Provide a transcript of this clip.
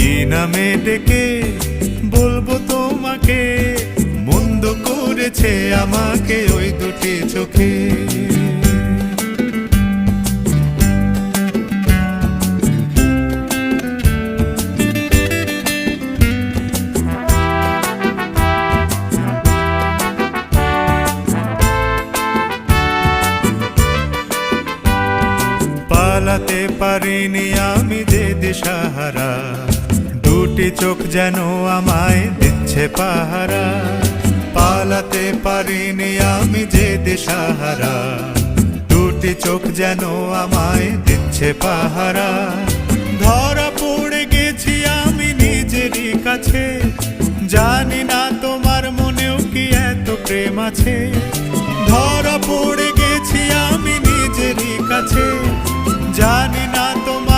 কি নামে ডেকে বলবো তোমাকে, মন্দ করেছে আমাকে ওই দুটি চোখে। পালাতে পারিনি আমি যে দিশাহারা, দুটি চোখ যেন আমায় দিচ্ছে পাহারা। পালাতে পারিনি আমি যে দিশাহারা, দুটি চোখ যেন আমায় দিচ্ছে পাহারা। ধরা পড়ে গেছি আমি নিজেরই কাছে, জানি না তোমার মনেও কি এত প্রেম আছে। ধরা পড়ে গেছি আমি নিজেরই কাছে, জানি না তোমার